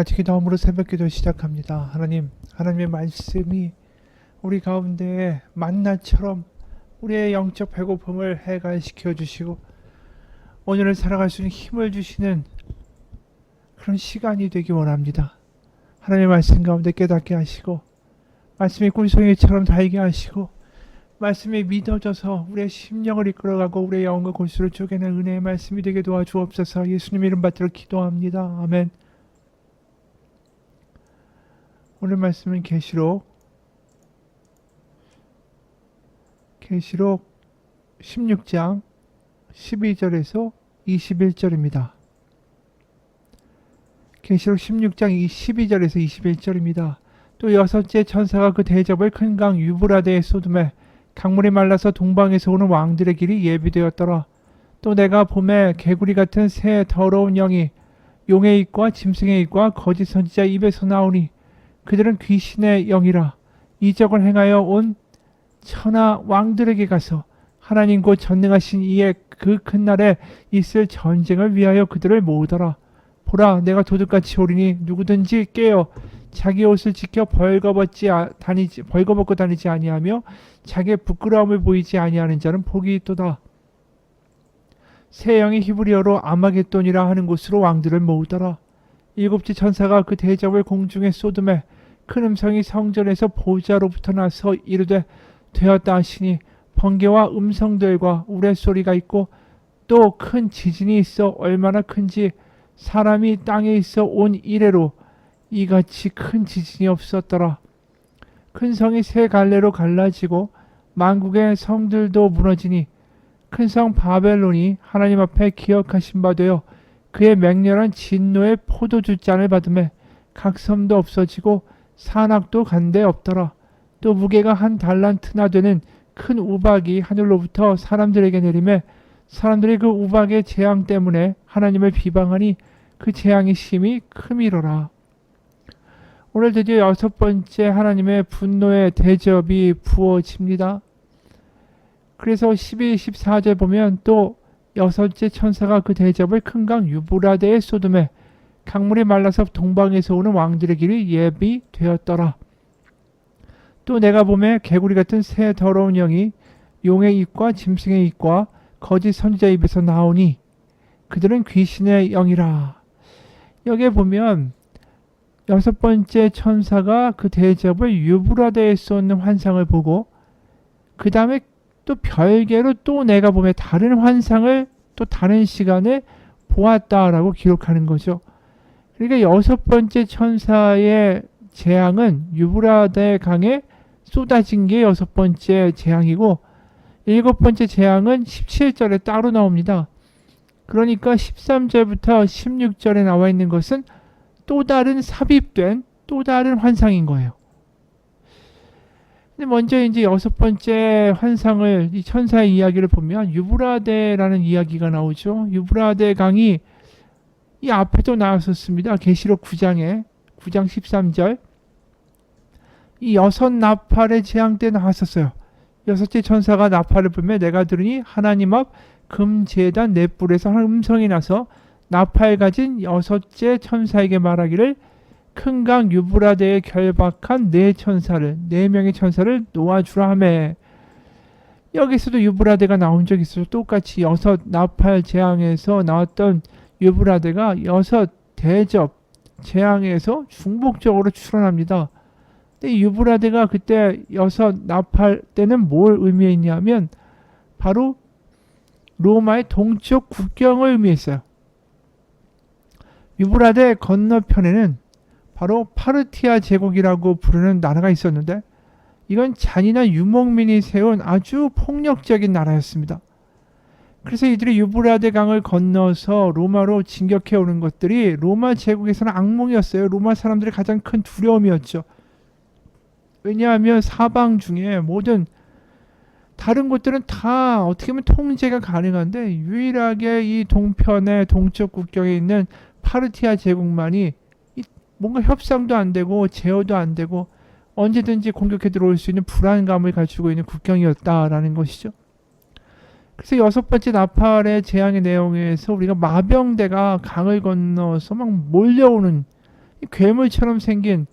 같이 기도함으로 새벽기도 시작합니다. 하나님, 하나님의 말씀이 우리 가운데 만나처럼 우리의 영적 배고픔을 해갈시켜 주시고 오늘을 살아갈 수 있는 힘을 주시는 그런 시간이 되기 원합니다. 하나님의 말씀 가운데 깨닫게 하시고 말씀이 꿀송이처럼 달게 하시고 말씀이 믿어져서 우리의 심령을 이끌어가고 우리의 영과 골수를 쪼개는 은혜의 말씀이 되게 도와주옵소서. 예수님 이름 받들어 기도합니다. 아멘. 오늘 말씀은 계시록 16장 12절에서 21절입니다. 계시록 16장 12절에서 21절입니다. 또 여섯째 천사가 그 대접을 큰 강 유브라데에 쏟음에 강물이 말라서 동방에서 오는 왕들의 길이 예비되었더라. 또 내가 봄에 개구리 같은 새 더러운 영이 용의 입과 짐승의 입과 거짓 선지자 입에서 나오니 그들은 귀신의 영이라. 이적을 행하여 온 천하 왕들에게 가서 하나님 곧 전능하신 이의 그 큰 날에 있을 전쟁을 위하여 그들을 모으더라. 보라, 내가 도둑같이 오리니 누구든지 깨어 자기 옷을 지켜 벌거벗고 다니지 아니하며 자기의 부끄러움을 보이지 아니하는 자는 복이 있도다. 새 영이 히브리어로 아마겟돈이라 하는 곳으로 왕들을 모으더라. 일곱째 천사가 그 대접을 공중에 쏟음에 큰 음성이 성전에서 보좌로부터 나서 이르되 되었다 하시니 번개와 음성들과 우레소리가 있고 또 큰 지진이 있어 얼마나 큰지 사람이 땅에 있어 온 이래로 이같이 큰 지진이 없었더라. 큰 성이 세 갈래로 갈라지고 만국의 성들도 무너지니 큰 성 바벨론이 하나님 앞에 기억하신 바 되어 그의 맹렬한 진노의 포도주 잔을 받음에 각 섬도 없어지고 산악도 간데 없더라. 또 무게가 한 달란트나 되는 큰 우박이 하늘로부터 사람들에게 내리매 사람들이 그 우박의 재앙 때문에 하나님을 비방하니 그 재앙이 심히 크미로라. 오늘 드디어 여섯 번째 하나님의 분노의 대접이 부어집니다. 그래서 12, 14절 보면 또 여섯째 천사가 그 대접을 큰 강 유브라데에 쏟음에 강물이 말라서 동방에서 오는 왕들의 길이 예비되었더라. 또 내가 보매 개구리 같은 새 더러운 영이 용의 입과 짐승의 입과 거짓 선지자 입에서 나오니 그들은 귀신의 영이라. 여기에 보면 여섯 번째 천사가 그 대접을 유브라데에 쏟는 환상을 보고 그 다음에 또 별개로 또 내가 보면 다른 환상을 또 다른 시간에 보았다라고 기록하는 거죠. 그러니까 여섯 번째 천사의 재앙은 유브라데 강에 쏟아진 게 여섯 번째 재앙이고 일곱 번째 재앙은 17절에 따로 나옵니다. 그러니까 13절부터 16절에 나와 있는 것은 또 다른 삽입된 또 다른 환상인 거예요. 근데 먼저 이제 여섯 번째 환상을 이 천사의 이야기를 보면 유브라데라는 이야기가 나오죠. 유브라데 강이 이 앞에도 나왔었습니다. 계시록 9장 13절 이 여섯 나팔의 재앙 때 나왔었어요. 여섯째 천사가 나팔을 불며 내가 들으니 하나님 앞 금제단 넷불에서 음성이 나서 나팔 가진 여섯째 천사에게 말하기를 큰 강 유브라데에 결박한 네 명의 천사를 놓아주라 하매. 여기서도 유브라데가 나온 적이 있어요. 똑같이 여섯 나팔 재앙에서 나왔던 유브라데가 여섯 대접 재앙에서 중복적으로 출현합니다. 근데 유브라데가 그때 여섯 나팔 때는 뭘 의미했냐면 바로 로마의 동쪽 국경을 의미했어요. 유브라데 건너편에는 바로 파르티아 제국이라고 부르는 나라가 있었는데 이건 잔인한 유목민이 세운 아주 폭력적인 나라였습니다. 그래서 이들이 유브라데 강을 건너서 로마로 진격해 오는 것들이 로마 제국에서는 악몽이었어요. 로마 사람들의 가장 큰 두려움이었죠. 왜냐하면 사방 중에 모든 다른 곳들은 다 어떻게 보면 통제가 가능한데 유일하게 이 동편의 동쪽 국경에 있는 파르티아 제국만이 뭔가 협상도 안 되고 제어도 안 되고 언제든지 공격해 들어올 수 있는 불안감을 가지고 있는 국경이었다라는 것이죠. 그래서 여섯 번째 나팔의 재앙의 내용에서 우리가 마병대가 강을 건너서 막 몰려오는 이 괴물처럼 생긴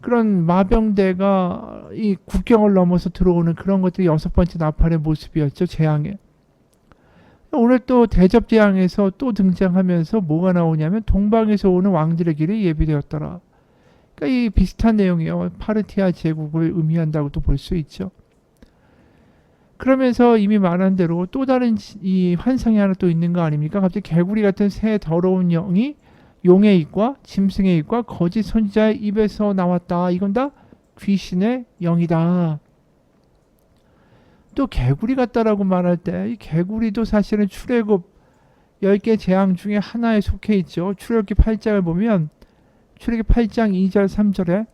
그런 마병대가 이 국경을 넘어서 들어오는 그런 것들이 여섯 번째 나팔의 모습이었죠. 재앙에. 오늘 또 대접재앙에서 또 등장하면서 뭐가 나오냐면 동방에서 오는 왕들의 길이 예비되었더라. 그러니까 이 비슷한 내용이에요. 파르티아 제국을 의미한다고도 볼 수 있죠. 그러면서 이미 말한 대로 또 다른 이 환상이 하나 또 있는 거 아닙니까? 갑자기 개구리 같은 새 더러운 영이 용의 입과 짐승의 입과 거짓 선지자의 입에서 나왔다. 이건 다 귀신의 영이다. 또 개구리 같다라고 말할 때 이 개구리도 사실은 출애굽 10개 재앙 중에 하나에 속해 있죠. 출애굽기 8장을 보면 출애굽기 8장 2절 3절에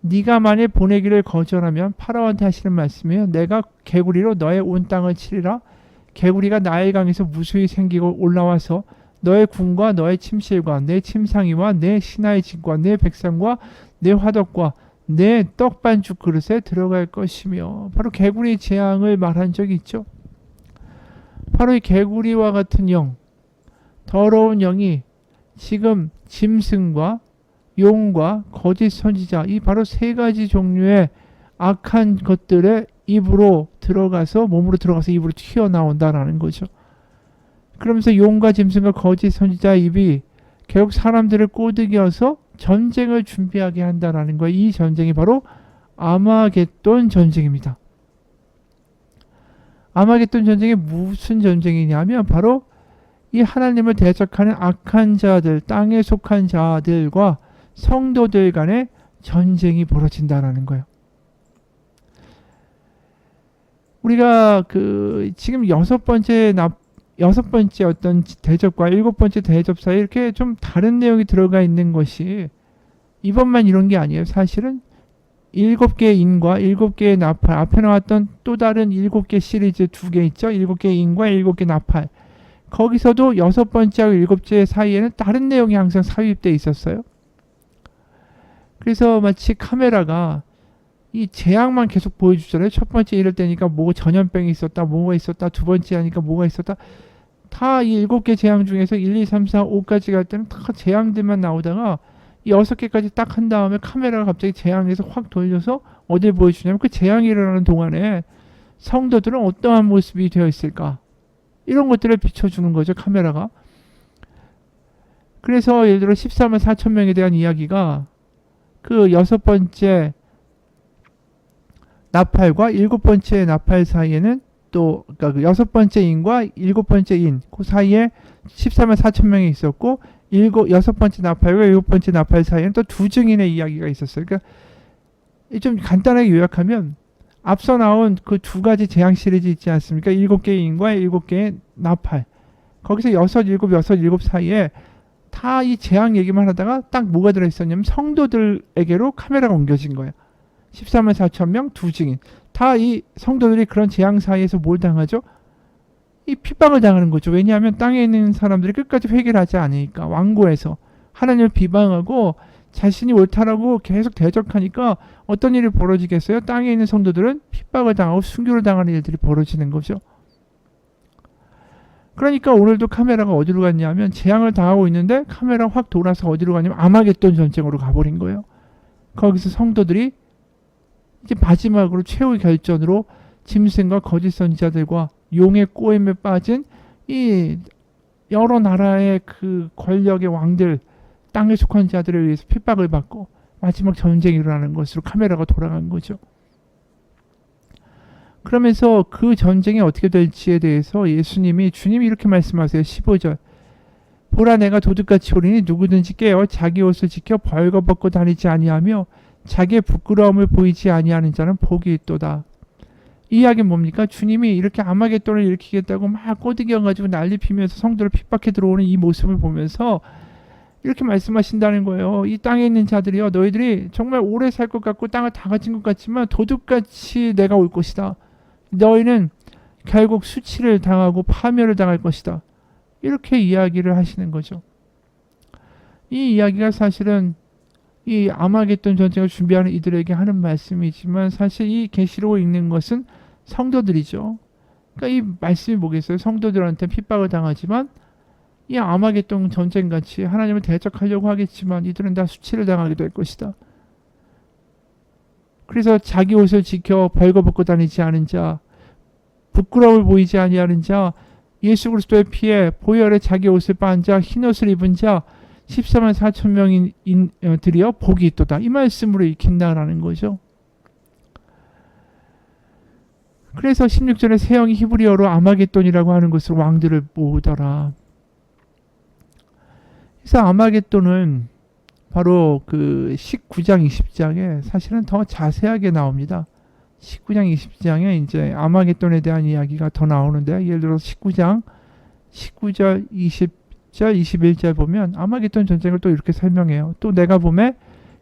네가 만일 보내기를 거절하면 파라오한테 하시는 말씀이에요. 내가 개구리로 너의 온 땅을 치리라. 개구리가 나일 강에서 무수히 생기고 올라와서 너의 궁과 너의 침실과 내 침상이와 내 신하의 집과 내 백성과 내 화덕과 내 떡반죽 그릇에 들어갈 것이며, 바로 개구리 재앙을 말한 적이 있죠. 바로 이 개구리와 같은 영, 더러운 영이 지금 짐승과 용과 거짓 선지자, 이 바로 세 가지 종류의 악한 것들의 입으로 들어가서, 몸으로 들어가서 입으로 튀어나온다라는 거죠. 그러면서 용과 짐승과 거짓 선지자의 입이 결국 사람들을 꼬드겨서 전쟁을 준비하게 한다라는 거예요. 이 전쟁이 바로 아마겟돈 전쟁입니다. 아마겟돈 전쟁이 무슨 전쟁이냐면 바로 이 하나님을 대적하는 악한 자들, 땅에 속한 자들과 성도들 간의 전쟁이 벌어진다라는 거예요. 우리가 지금 여섯 번째 어떤 대접과 일곱 번째 대접 사이에 이렇게 좀 다른 내용이 들어가 있는 것이 이번만 이런 게 아니에요. 사실은 7개의 인과 7개의 나팔, 앞에 나왔던 또 다른 7개 시리즈 2개 있죠. 7개의 인과 7개 나팔. 거기서도 여섯 번째하고 일곱째 사이에는 다른 내용이 항상 삽입되어 있었어요. 그래서 마치 카메라가 이 재앙만 계속 보여주잖아요. 첫 번째 이럴 때니까 뭐 전염병이 있었다, 뭐가 있었다, 두 번째 하니까 뭐가 있었다. 다 이 7개 재앙 중에서 1, 2, 3, 4, 5까지 갈 때는 다 재앙들만 나오다가 이 6개까지 딱 한 다음에 카메라가 갑자기 재앙에서 확 돌려서 어딜 보여주냐면 그 재앙이 일어나는 동안에 성도들은 어떠한 모습이 되어 있을까? 이런 것들을 비춰주는 거죠, 카메라가. 그래서 예를 들어 14만 4천 명에 대한 이야기가 그 여섯 번째 나팔과 일곱 번째 나팔 사이에는 또, 그러니까 그 여섯 번째 인과 일곱 번째 인, 그 사이에 14만 4천 명이 있었고, 여섯 번째 나팔과 일곱 번째 나팔 사이에는 또 두 증인의 이야기가 있었어요. 그러니까 좀 간단하게 요약하면 앞서 나온 그 두 가지 재앙 시리즈 있지 않습니까? 7개의 인과 7개의 나팔. 거기서 여섯, 일곱 사이에 다 이 재앙 얘기만 하다가 딱 뭐가 들어있었냐면 성도들에게로 카메라가 옮겨진 거예요. 14만 4천 명, 두 증인. 다 이 성도들이 그런 재앙 사이에서 뭘 당하죠? 이 핍박을 당하는 거죠. 왜냐하면 땅에 있는 사람들이 끝까지 회개를 하지 않으니까, 완고해서 하나님을 비방하고 자신이 옳다라고 계속 대적하니까 어떤 일이 벌어지겠어요? 땅에 있는 성도들은 핍박을 당하고 순교를 당하는 일들이 벌어지는 거죠. 그러니까 오늘도 카메라가 어디로 갔냐면 재앙을 당하고 있는데 카메라 확 돌아서 어디로 가냐면 아마겟돈 전쟁으로 가버린 거예요. 거기서 성도들이 이제 마지막으로 최후의 결전으로 짐승과 거짓 선지자들과 용의 꼬임에 빠진 이 여러 나라의 그 권력의 왕들, 땅에 속한 자들에 의해서 핍박을 받고 마지막 전쟁이 일어나는 것으로 카메라가 돌아간 거죠. 그러면서 그 전쟁이 어떻게 될지에 대해서 주님이 이렇게 말씀하세요. 15절. 보라, 내가 도둑같이 오리니 누구든지 깨어 자기 옷을 지켜 벌거벗고 다니지 아니하며 자기의 부끄러움을 보이지 아니하는 자는 복이 있도다. 이 이야기는 뭡니까? 주님이 이렇게 아마겟돈을 일으키겠다고 막 꼬드겨가지고 난리 피면서 성도를 핍박해 들어오는 이 모습을 보면서 이렇게 말씀하신다는 거예요. 이 땅에 있는 자들이요, 너희들이 정말 오래 살 것 같고 땅을 다 가진 것 같지만 도둑같이 내가 올 것이다. 너희는 결국 수치를 당하고 파멸을 당할 것이다. 이렇게 이야기를 하시는 거죠. 이 이야기가 사실은 이 아마겟돈 전쟁을 준비하는 이들에게 하는 말씀이지만 사실 이 계시록을 읽는 것은 성도들이죠. 그러니까 이 말씀이 뭐겠어요? 성도들한테 핍박을 당하지만 이 아마겟돈 전쟁같이 하나님을 대적하려고 하겠지만 이들은 다 수치를 당하게 될 것이다. 그래서 자기 옷을 지켜 벌거벗고 다니지 않은 자, 부끄러움을 보이지 아니하는 자, 예수 그리스도의 피에 보혈에 자기 옷을 빤 자, 흰옷을 입은 자 14만 4천 명들이여 복이 있도다. 이 말씀으로 익힌다라는 거죠. 그래서 16절에 새 영이 히브리어로 아마겟돈이라고 하는 것으로 왕들을 모으더라. 그래서 아마겟돈은 바로 그 19장 20장에 사실은 더 자세하게 나옵니다. 19장 20장에 이제 아마겟돈에 대한 이야기가 더 나오는데, 예를 들어서 19장 19절 20절 21절 보면 아마겟돈 전쟁을 또 이렇게 설명해요. 또 내가 보매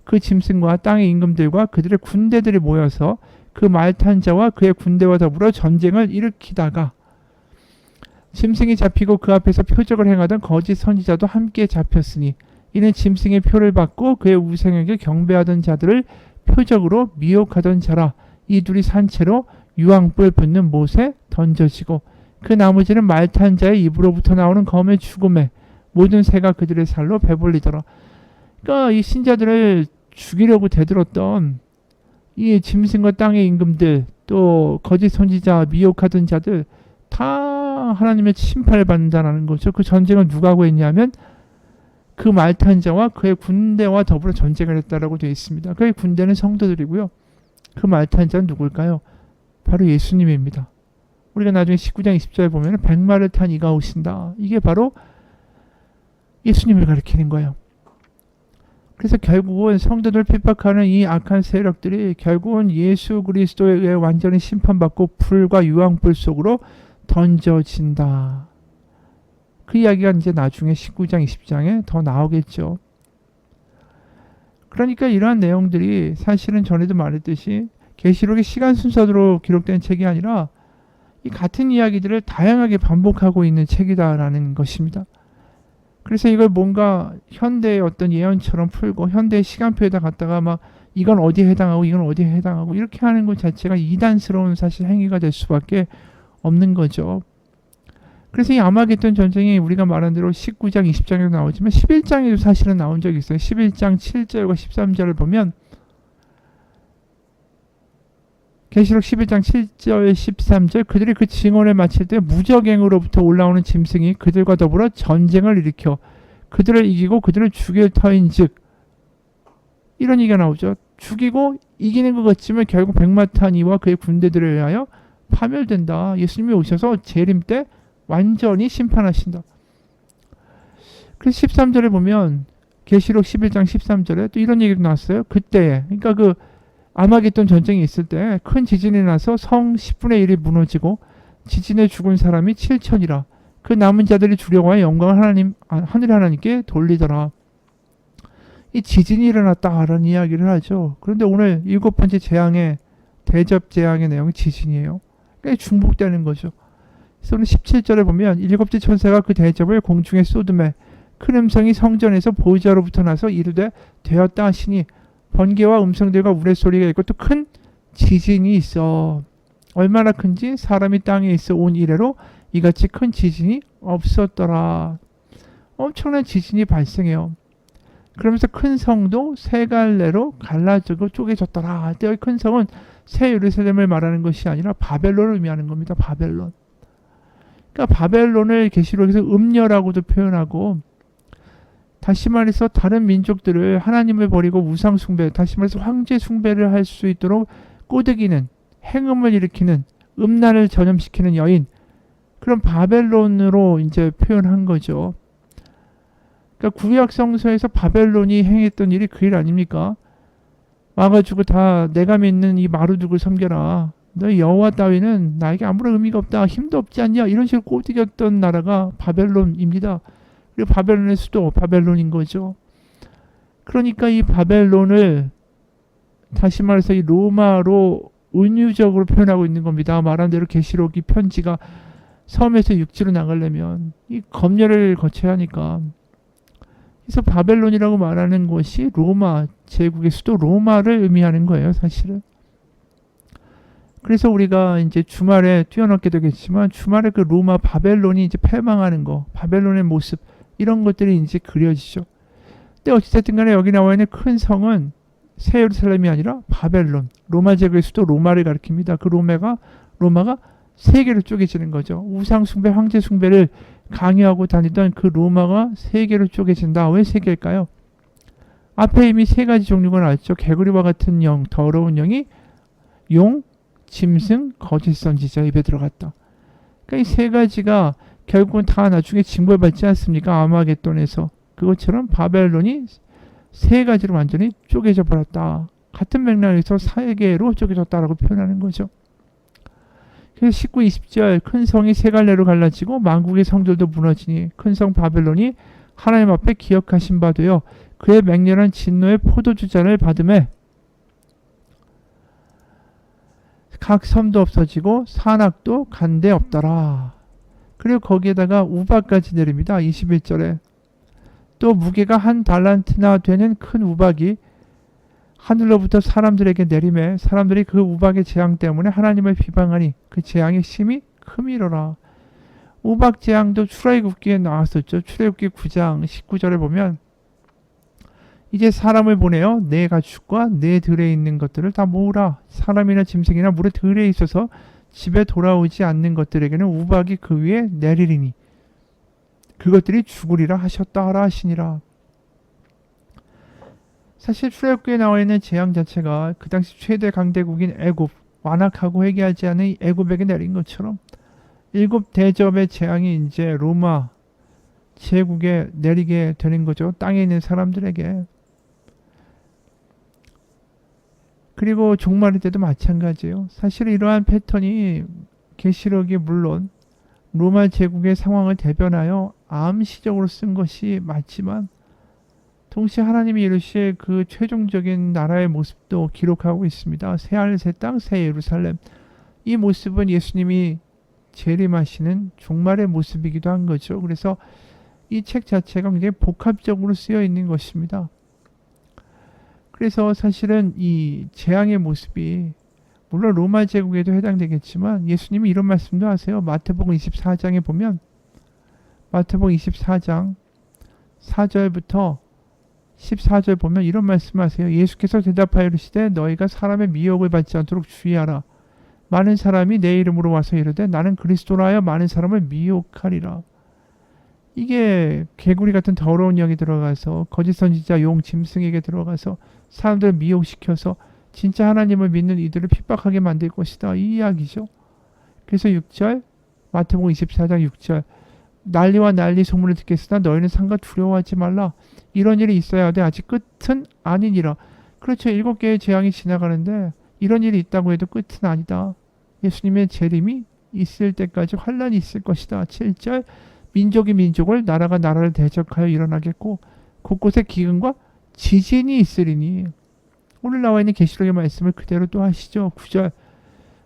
그 짐승과 땅의 임금들과 그들의 군대들이 모여서 그 말 탄 자와 그의 군대와 더불어 전쟁을 일으키다가 짐승이 잡히고 그 앞에서 표적을 행하던 거짓 선지자도 함께 잡혔으니 이는 짐승의 표를 받고 그의 우상에게 경배하던 자들을 표적으로 미혹하던 자라. 이 둘이 산채로 유황불 붙는 못에 던져지고 그 나머지는 말 탄 자의 입으로부터 나오는 검의 죽음에 모든 새가 그들의 살로 배불리더라. 그러니까 이 신자들을 죽이려고 대들었던 이 짐승과 땅의 임금들, 또 거짓 선지자 미혹하던 자들 다 하나님의 심판을 받는다는 거죠. 그 전쟁을 누가 하고 했냐면 그 말 탄 자와 그의 군대와 더불어 전쟁을 했다라고 되어 있습니다. 그의 군대는 성도들이고요. 그 말 탄 자는 누굴까요? 바로 예수님입니다. 우리가 나중에 19장 20절에 보면 백마를 탄 이가 오신다. 이게 바로 예수님을 가리키는 거예요. 그래서 결국은 성도들 핍박하는 이 악한 세력들이 결국은 예수 그리스도에 의해 완전히 심판받고 불과 유황불 속으로 던져진다. 그 이야기가 이제 나중에 19장 20장에 더 나오겠죠. 그러니까 이러한 내용들이 사실은 전에도 말했듯이 계시록의 시간 순서대로 기록된 책이 아니라 이 같은 이야기들을 다양하게 반복하고 있는 책이다라는 것입니다. 그래서 이걸 뭔가 현대의 어떤 예언처럼 풀고 현대의 시간표에다 갖다가 막 이건 어디에 해당하고 이건 어디에 해당하고 이렇게 하는 것 자체가 이단스러운 사실 행위가 될 수밖에 없는 거죠. 그래서 이 아마겟돈 전쟁이 우리가 말한 대로 19장 20장에도 나오지만 11장에도 사실은 나온 적이 있어요. 11장 7절과 13절을 보면 계시록 11장 7절 13절 그들이 그 증언을 마칠 때 무적행으로부터 올라오는 짐승이 그들과 더불어 전쟁을 일으켜 그들을 이기고 그들을 죽일 터인즉, 이런 얘기가 나오죠. 죽이고 이기는 것 같지만 결국 백마탄 이와 그의 군대들에 의하여 파멸된다. 예수님이 오셔서 재림 때 완전히 심판하신다. 그래서 13절에 보면 계시록 11장 13절에 또 이런 얘기도 나왔어요. 그때에, 그러니까 그 아마겟돈 전쟁이 있을 때 큰 지진이 나서 성 10분의 1이 무너지고 지진에 죽은 사람이 7천이라. 그 남은 자들이 주려고 하여 영광을 하늘 하나님께 돌리더라. 이 지진이 일어났다라는 이야기를 하죠. 그런데 오늘 7번째 재앙의 대접 재앙의 내용이 지진이에요. 그러니까 중복되는 거죠. 그래서 오늘 17절에 보면 7째 천사가 그 대접을 공중에 쏟음에 큰 음성이 성전에서 보호자로부터 나서 이르되 되었다 하시니 번개와 음성들과 우레소리가 있고 또 큰 지진이 있어. 얼마나 큰지 사람이 땅에 있어 온 이래로 이같이 큰 지진이 없었더라. 엄청난 지진이 발생해요. 그러면서 큰 성도 세 갈래로 갈라지고 쪼개졌더라. 여기 큰 성은 새 예루살렘을 말하는 것이 아니라 바벨론을 의미하는 겁니다. 바벨론. 그러니까 바벨론을 계시록에서 음녀라고도 표현하고, 다시 말해서 다른 민족들을 하나님을 버리고 우상 숭배, 다시 말해서 황제 숭배를 할 수 있도록 꼬드기는, 행음을 일으키는, 음란을 전염시키는 여인, 그런 바벨론으로 이제 표현한 거죠. 그러니까 구약 성서에서 바벨론이 행했던 일이 그 일 아닙니까? 와가지고 다 내가 믿는 이 마루둑을 섬겨라. 너 여호와 따위는 나에게 아무런 의미가 없다. 힘도 없지 않냐. 이런 식으로 꼬드겼던 나라가 바벨론입니다. 그리고 바벨론의 수도 바벨론인 거죠. 그러니까 이 바벨론을 다시 말해서 이 로마로 은유적으로 표현하고 있는 겁니다. 말한 대로 계시록 이 편지가 섬에서 육지로 나가려면 이 검열을 거쳐야 하니까. 그래서 바벨론이라고 말하는 것이 로마 제국의 수도 로마를 의미하는 거예요, 사실은. 그래서 우리가 이제 주말에 뛰어넘게 되겠지만 주말에 그 로마 바벨론이 이제 패망하는 거, 바벨론의 모습, 이런 것들이 이제 그려지죠. 근데 어찌됐든 간에 여기 나와 있는 큰 성은 새 예루살렘이 아니라 바벨론, 로마 제국의 수도 로마를 가리킵니다. 그 로마가 세 개로 쪼개지는 거죠. 우상 숭배, 황제 숭배를 강요하고 다니던 그 로마가 세 개로 쪼개진다. 왜 세 개일까요? 앞에 이미 세 가지 종류가 나왔죠. 개구리와 같은 영, 더러운 영이 용, 짐승, 거짓 선지자 입에 들어갔다. 그러니까 이 세 가지가 결국은 다 나중에 징벌받지 않습니까? 아마겟돈에서. 그것처럼 바벨론이 세 가지로 완전히 쪼개져 버렸다. 같은 맥락에서 세 개로 쪼개졌다라고 표현하는 거죠. 그래서 19, 20절 큰 성이 세 갈래로 갈라지고 만국의 성들도 무너지니 큰 성 바벨론이 하나님 앞에 기억하신 바 되어 그의 맹렬한 진노의 포도주잔을 받음에 각 섬도 없어지고 산악도 간데 없더라. 그리고 거기에다가 우박까지 내립니다. 21절에 또 무게가 한 달란트나 되는 큰 우박이 하늘로부터 사람들에게 내림에 사람들이 그 우박의 재앙 때문에 하나님을 비방하니 그 재앙의 심히 크미로라. 우박 재앙도 출애굽기에 나왔었죠. 출애굽기 9장 19절에 보면 이제 사람을 보내어 내 가축과 내 들에 있는 것들을 다 모으라. 사람이나 짐승이나 물에 들에 있어서 집에 돌아오지 않는 것들에게는 우박이 그 위에 내리리니 그것들이 죽으리라 하셨다 하라 하시니라. 사실 출애굽기에 나와 있는 재앙 자체가 그 당시 최대 강대국인 애굽, 완악하고 회개하지 않은 애굽에게 내린 것처럼 일곱 대접의 재앙이 이제 로마 제국에 내리게 되는 거죠. 땅에 있는 사람들에게. 그리고 종말의 때도 마찬가지예요. 사실 이러한 패턴이 계시록이 물론 로마 제국의 상황을 대변하여 암시적으로 쓴 것이 맞지만 동시에 하나님이 이르실 그 최종적인 나라의 모습도 기록하고 있습니다. 새하늘 새 땅 새 예루살렘. 이 모습은 예수님이 재림하시는 종말의 모습이기도 한 거죠. 그래서 이 책 자체가 굉장히 복합적으로 쓰여 있는 것입니다. 그래서 사실은 이 재앙의 모습이 물론 로마 제국에도 해당되겠지만 예수님이 이런 말씀도 하세요. 마태복음 24장에 보면 마태복음 24장 4절부터 14절 보면 이런 말씀하세요. 예수께서 대답하여 이르시되 너희가 사람의 미혹을 받지 않도록 주의하라. 많은 사람이 내 이름으로 와서 이르되 나는 그리스도라 하여 많은 사람을 미혹하리라. 이게 개구리 같은 더러운 영이 들어가서 거짓 선지자 용 짐승에게 들어가서 사람들을 미혹시켜서 진짜 하나님을 믿는 이들을 핍박하게 만들 것이다. 이 이야기죠. 그래서 6절 마태복음 24장 6절 난리와 난리 소문을 듣겠으나 너희는 상가 두려워하지 말라. 이런 일이 있어야 하되 아직 끝은 아니니라. 그렇죠. 7개의 재앙이 지나가는데 이런 일이 있다고 해도 끝은 아니다. 예수님의 재림이 있을 때까지 환란이 있을 것이다. 7절 민족이 민족을 나라가 나라를 대적하여 일어나겠고 곳곳에 기근과 지진이 있으리니 오늘 나와 있는 계시록의 말씀을 그대로 또 하시죠. 9절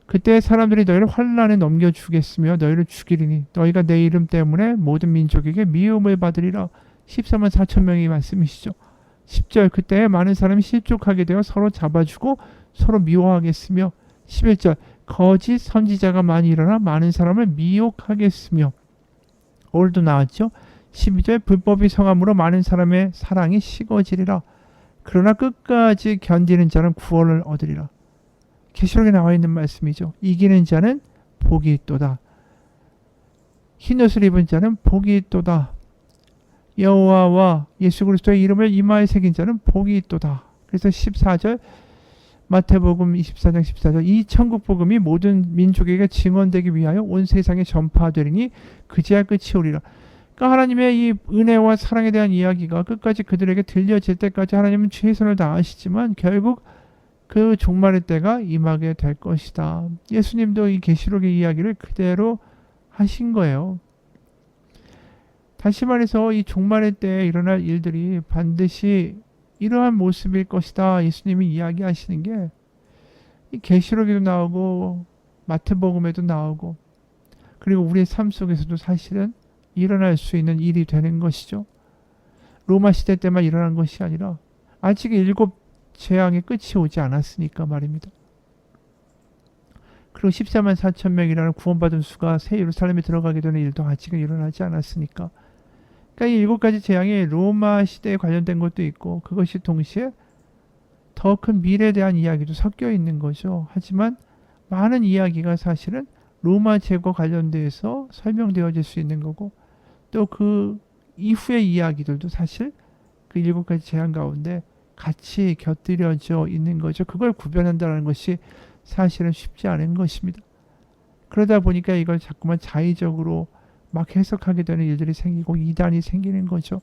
그때 사람들이 너희를 환란에 넘겨주겠으며 너희를 죽이리니 너희가 내 이름 때문에 모든 민족에게 미움을 받으리라. 14만 4천 명의 말씀이시죠. 10절 그때 많은 사람이 실족하게 되어 서로 잡아주고 서로 미워하겠으며 11절 거짓 선지자가 많이 일어나 많은 사람을 미혹하겠으며 오늘도 나왔죠. 12절 불법이 성함으로 많은 사람의 사랑이 식어지리라. 그러나 끝까지 견디는 자는 구원을 얻으리라. 계시록에 나와 있는 말씀이죠. 이기는 자는 복이 있도다. 흰옷을 입은 자는 복이 있도다. 여호와와 예수 그리스도의 이름을 이마에 새긴 자는 복이 있도다. 그래서 14절 마태복음 24장 14절 이 천국 복음이 모든 민족에게 증언되기 위하여 온 세상에 전파되리니 그제야 끝이 오리라. 그러니까 하나님의 이 은혜와 사랑에 대한 이야기가 끝까지 그들에게 들려질 때까지 하나님은 최선을 다하시지만 결국 그 종말의 때가 임하게 될 것이다. 예수님도 이 계시록의 이야기를 그대로 하신 거예요. 다시 말해서 이 종말의 때에 일어날 일들이 반드시 이러한 모습일 것이다. 예수님이 이야기하시는 게 이 계시록에도 나오고 마태복음에도 나오고 그리고 우리의 삶 속에서도 사실은 일어날 수 있는 일이 되는 것이죠. 로마 시대 때만 일어난 것이 아니라 아직 7 재앙의 끝이 오지 않았으니까 말입니다. 그리고 14만 4천 명이라는 구원받은 수가 새 예루살렘에 들어가게 되는 일도 아직은 일어나지 않았으니까 그러니까 이 7가지 재앙이 로마 시대에 관련된 것도 있고 그것이 동시에 더 큰 미래에 대한 이야기도 섞여 있는 거죠. 하지만 많은 이야기가 사실은 로마 제국과 관련돼서 설명되어질 수 있는 거고 또 그 이후의 이야기들도 사실 그 7가지 재앙 가운데 같이 곁들여져 있는 거죠. 그걸 구별한다는 것이 사실은 쉽지 않은 것입니다. 그러다 보니까 이걸 자꾸만 자의적으로 막 해석하게 되는 일들이 생기고 이단이 생기는 거죠.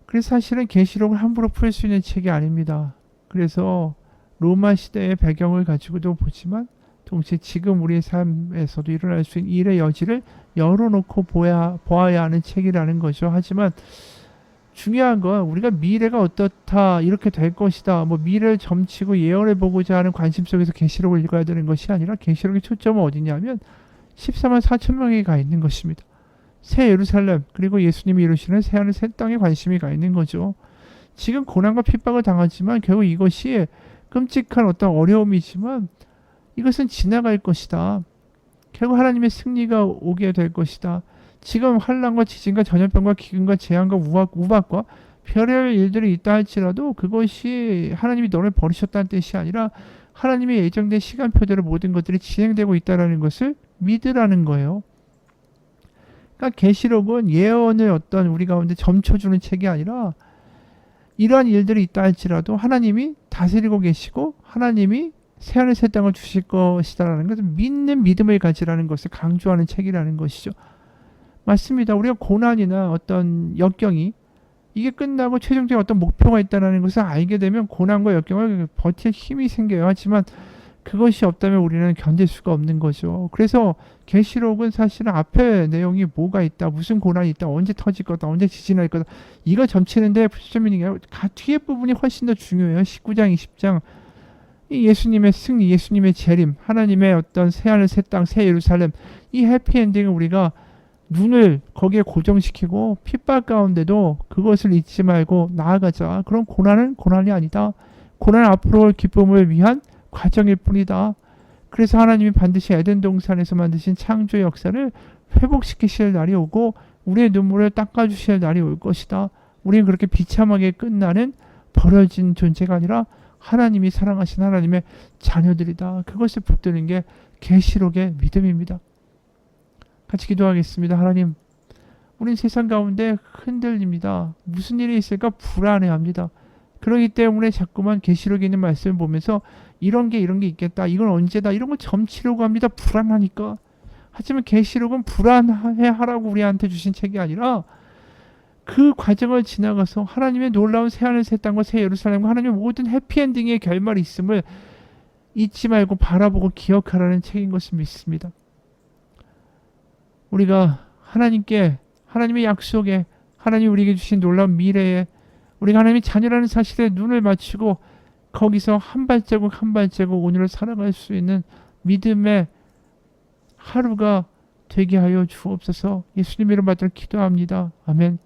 그래서 사실은 계시록을 함부로 풀 수 있는 책이 아닙니다. 그래서 로마 시대의 배경을 가지고도 보지만 동시에 지금 우리의 삶에서도 일어날 수 있는 일의 여지를 열어놓고 보아야 하는 책이라는 거죠. 하지만 중요한 건 우리가 미래가 어떻다 이렇게 될 것이다 뭐 미래를 점치고 예언을 보고자 하는 관심 속에서 계시록을 읽어야 되는 것이 아니라 계시록의 초점은 어디냐면 14만 4천 명이 가 있는 것입니다. 새 예루살렘 그리고 예수님이 이루시는 새하늘 새 땅에 관심이 가 있는 거죠. 지금 고난과 핍박을 당하지만 결국 이것이 끔찍한 어떤 어려움이지만 이것은 지나갈 것이다. 결국 하나님의 승리가 오게 될 것이다. 지금 환란과 지진과 전염병과 기근과 재앙과 우박과 별의 일들이 있다 할지라도 그것이 하나님이 너를 버리셨다는 뜻이 아니라 하나님의 예정된 시간표대로 모든 것들이 진행되고 있다는 것을 믿으라는 거예요. 그러니까 계시록은 예언을 어떤 우리 가운데 점쳐주는 책이 아니라 이러한 일들이 있다 할지라도 하나님이 다스리고 계시고 하나님이 새하늘 새 땅을 주실 것이다라는 것을 믿는 믿음을 가지라는 것을 강조하는 책이라는 것이죠. 맞습니다. 우리가 고난이나 어떤 역경이 이게 끝나고 최종적인 어떤 목표가 있다는 것을 알게 되면 고난과 역경을 버틸 힘이 생겨요. 하지만 그것이 없다면 우리는 견딜 수가 없는 거죠. 그래서 계시록은 사실은 앞에 내용이 뭐가 있다, 무슨 고난이 있다, 언제 터질 거다, 언제 지진할 거다 이거 점치는데 풀점이니까 뒤에 부분이 훨씬 더 중요해요. 19장, 20장 이 예수님의 승리, 예수님의 재림, 하나님의 어떤 새하늘, 새 땅, 새 예루살렘 이 해피엔딩을 우리가 눈을 거기에 고정시키고 핍박 가운데도 그것을 잊지 말고 나아가자. 그럼 고난은 고난이 아니다. 고난은 앞으로 기쁨을 위한 과정일 뿐이다. 그래서 하나님이 반드시 에덴 동산에서 만드신 창조의 역사를 회복시키실 날이 오고 우리의 눈물을 닦아주실 날이 올 것이다. 우리는 그렇게 비참하게 끝나는 버려진 존재가 아니라 하나님이 사랑하신 하나님의 자녀들이다. 그것을 붙드는 게 계시록의 믿음입니다. 같이 기도하겠습니다. 하나님, 우린 세상 가운데 흔들립니다. 무슨 일이 있을까 불안해합니다. 그렇기 때문에 자꾸만 계시록에 있는 말씀을 보면서 이런 게 있겠다. 이건 언제다. 이런 걸 점치려고 합니다. 불안하니까. 하지만 계시록은 불안해하라고 우리한테 주신 책이 아니라 그 과정을 지나가서 하나님의 놀라운 새하늘 새 땅과 새 예루살렘과 하나님의 모든 해피엔딩의 결말이 있음을 잊지 말고 바라보고 기억하라는 책인 것을 믿습니다. 우리가 하나님께 하나님의 약속에 하나님이 우리에게 주신 놀라운 미래에 우리가 하나님의 자녀라는 사실에 눈을 맞추고 거기서 한 발자국 한 발자국 오늘을 살아갈 수 있는 믿음의 하루가 되게 하여 주옵소서. 예수님 이름 받들어 기도합니다. 아멘.